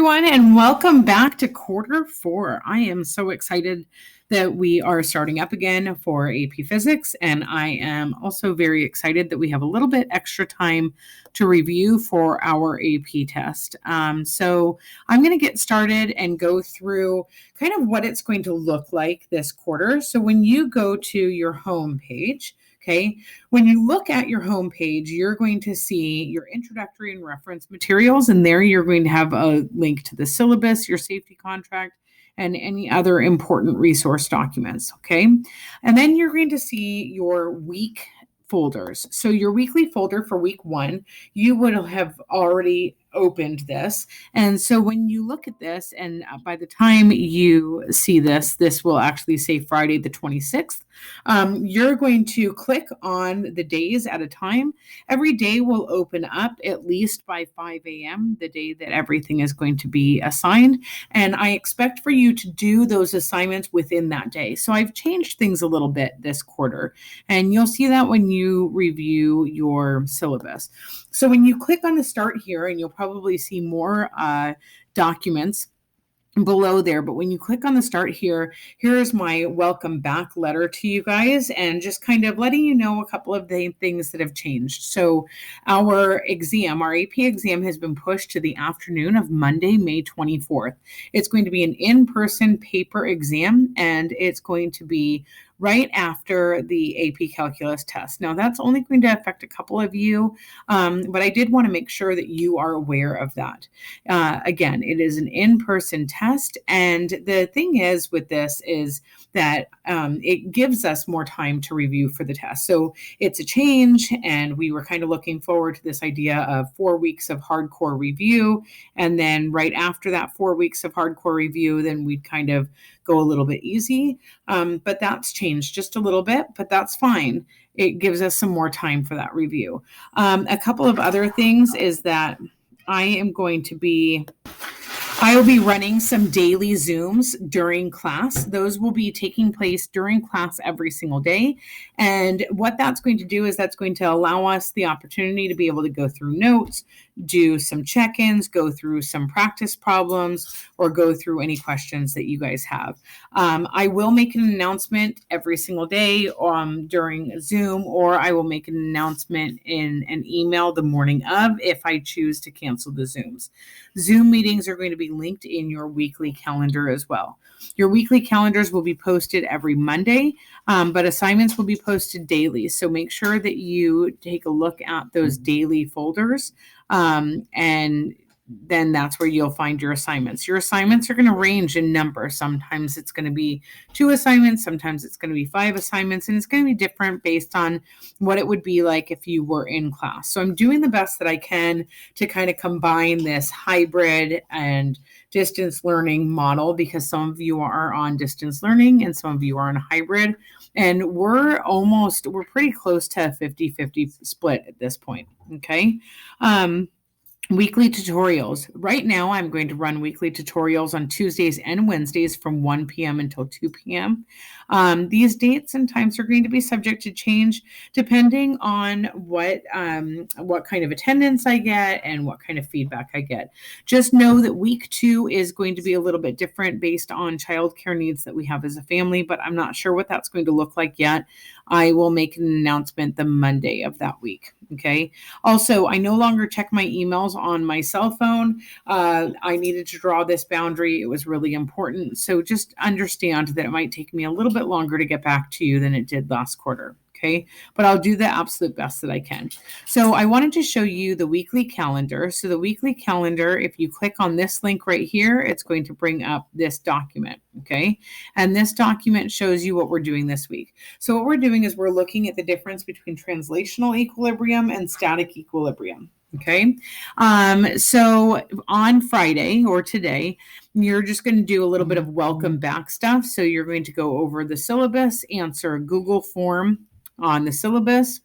everyone, and welcome back to quarter four. I am so excited that we are starting up again for AP Physics, and I am also very excited that we have a little bit extra time to review for our AP test. So I'm going to get started and go through kind of what it's going to look like this quarter. So when you go to your home page, okay, when you look at your home page, you're going to see your introductory and reference materials, and there you're going to have a link to the syllabus, your safety contract, and any other important resource documents, okay? And then you're going to see your week folders. So your weekly folder for week one, you would have already opened this. And so when you look at this, and by the time you see this, this will actually say Friday the 26th. You're going to click on the days at a time. Every day will open up at least by 5 a.m., the day that everything is going to be assigned. And I expect for you to do those assignments within that day. So I've changed things a little bit this quarter, and you'll see that when you review your syllabus. So when you click on the start here, and you'll probably see more documents below there, but when you click on the start here, here's my welcome back letter to you guys, and just kind of letting you know a couple of the things that have changed. So our exam, our AP exam, has been pushed to the afternoon of Monday, May 24th. It's going to be an in-person paper exam, and it's going to be right after the AP Calculus test. Now, that's only going to affect a couple of you, but I did want to make sure that you are aware of that. Again, it is an in-person test, and the thing is with this is that it gives us more time to review for the test. So it's a change, and we were kind of looking forward to this idea of 4 weeks of hardcore review, and then right after that 4 weeks of hardcore review, then we'd kind of go a little bit easy. But that's changed just a little bit, but that's fine. It gives us some more time for that review. A couple of other things is that I will be running some daily Zooms during class. Those will be taking place during class every single day. And what that's going to do is that's going to allow us the opportunity to be able to go through notes, do some check-ins, go through some practice problems, or go through any questions that you guys have. I will make an announcement every single day during Zoom, or I will make an announcement in an email the morning of if I choose to cancel the Zooms. Zoom meetings are going to be linked in your weekly calendar as well. Your weekly calendars will be posted every Monday, but assignments will be posted daily. So make sure that you take a look at those daily folders, and then that's where you'll find your assignments. Your assignments are going to range in number. Sometimes it's going to be 2 assignments, sometimes it's going to be 5 assignments, and it's going to be different based on what it would be like if you were in class. So I'm doing the best that I can to kind of combine this hybrid and distance learning model, because some of you are on distance learning and some of you are on hybrid, and we're pretty close to a 50-50 split at this point. Okay. Weekly tutorials. Right now, I'm going to run weekly tutorials on Tuesdays and Wednesdays from 1 p.m. until 2 p.m. These dates and times are going to be subject to change depending on what kind of attendance I get and what kind of feedback I get. Just know that week 2 is going to be a little bit different based on childcare needs that we have as a family, but I'm not sure what that's going to look like yet. I will make an announcement the Monday of that week. Okay. Also, I no longer check my emails on my cell phone. I needed to draw this boundary. It was really important. So just understand that it might take me a little bit longer to get back to you than it did last quarter. Okay, but I'll do the absolute best that I can. So I wanted to show you the weekly calendar. So the weekly calendar, if you click on this link right here, it's going to bring up this document. Okay, and this document shows you what we're doing this week. So what we're doing is we're looking at the difference between translational equilibrium and static equilibrium. Okay, so on Friday or today, you're just going to do a little bit of welcome back stuff. So you're going to go over the syllabus, answer a Google form on the syllabus,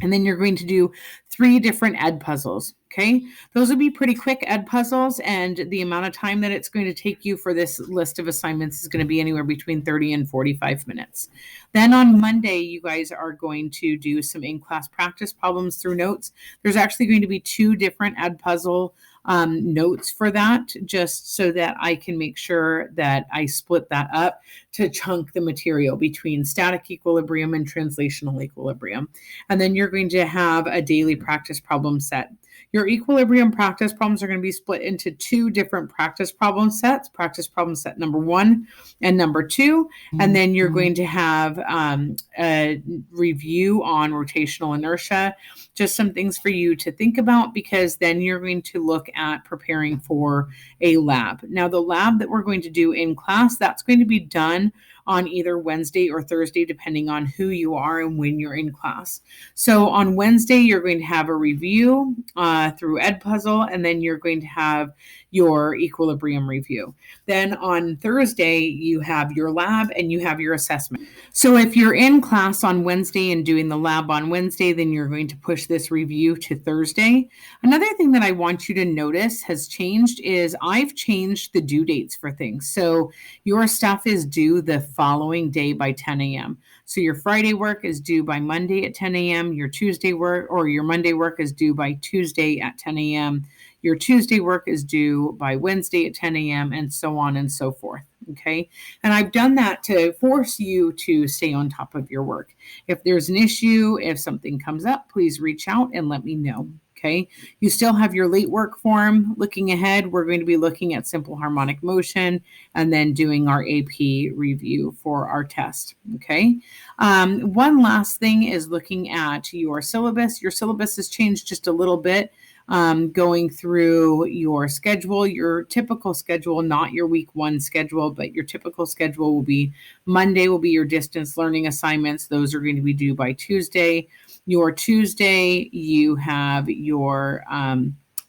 and then you're going to do 3 different ed puzzles. Okay, those will be pretty quick ed puzzles, and the amount of time that it's going to take you for this list of assignments is going to be anywhere between 30 and 45 minutes. Then on Monday, you guys are going to do some in-class practice problems through notes. There's actually going to be 2 different ed puzzle notes for that, just so that I can make sure that I split that up to chunk the material between static equilibrium and translational equilibrium. And then you're going to have a daily practice problem set. Your equilibrium practice problems are going to be split into two different practice problem sets, practice problem set number 1 and number 2. And then you're going to have a review on rotational inertia, just some things for you to think about, because then you're going to look at preparing for a lab. Now, the lab that we're going to do in class, that's going to be done on either Wednesday or Thursday, depending on who you are and when you're in class. So on Wednesday, you're going to have a review through Edpuzzle, and then you're going to have your equilibrium review. Then on Thursday, you have your lab and you have your assessment. So if you're in class on Wednesday and doing the lab on Wednesday, then you're going to push this review to Thursday. Another thing that I want you to notice has changed is I've changed the due dates for things. So your stuff is due the following day by 10 a.m. So your Friday work is due by Monday at 10 a.m. Your Tuesday work or your Monday work is due by Tuesday at 10 a.m. Your Tuesday work is due by Wednesday at 10 a.m. and so on and so forth. Okay. And I've done that to force you to stay on top of your work. If there's an issue, if something comes up, please reach out and let me know. Okay. You still have your late work form. Looking ahead, we're going to be looking at simple harmonic motion and then doing our AP review for our test. Okay. One last thing is looking at your syllabus. Your syllabus has changed just a little bit. Going through your schedule, your typical schedule, not your week 1 schedule, but your typical schedule will be Monday will be your distance learning assignments. Those are going to be due by Tuesday. Your Tuesday, you have your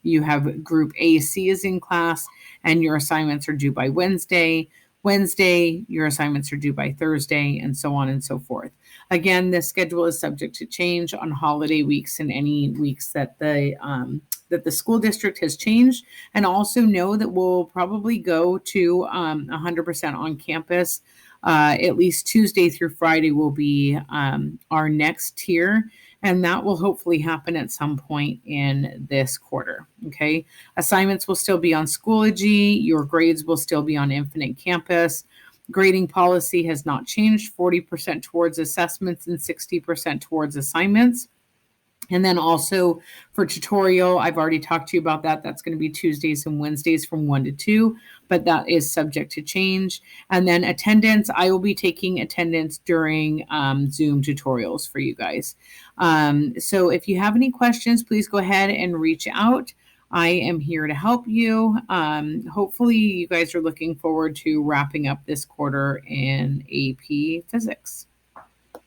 you have group AC is in class and your assignments are due by Wednesday. Wednesday, your assignments are due by Thursday, and so on and so forth. Again, this schedule is subject to change on holiday weeks and any weeks that the school district has changed. And also know that we'll probably go to 100% on campus. At least Tuesday through Friday will be our next tier. And that will hopefully happen at some point in this quarter. Okay. Assignments will still be on Schoology. Your grades will still be on Infinite Campus. Grading policy has not changed, 40% towards assessments and 60% towards assignments. And then also for tutorial, I've already talked to you about that. That's going to be Tuesdays and Wednesdays from 1 to 2, but that is subject to change. And then attendance, I will be taking attendance during Zoom tutorials for you guys. So if you have any questions, please go ahead and reach out. I am here to help you. Hopefully you guys are looking forward to wrapping up this quarter in AP Physics.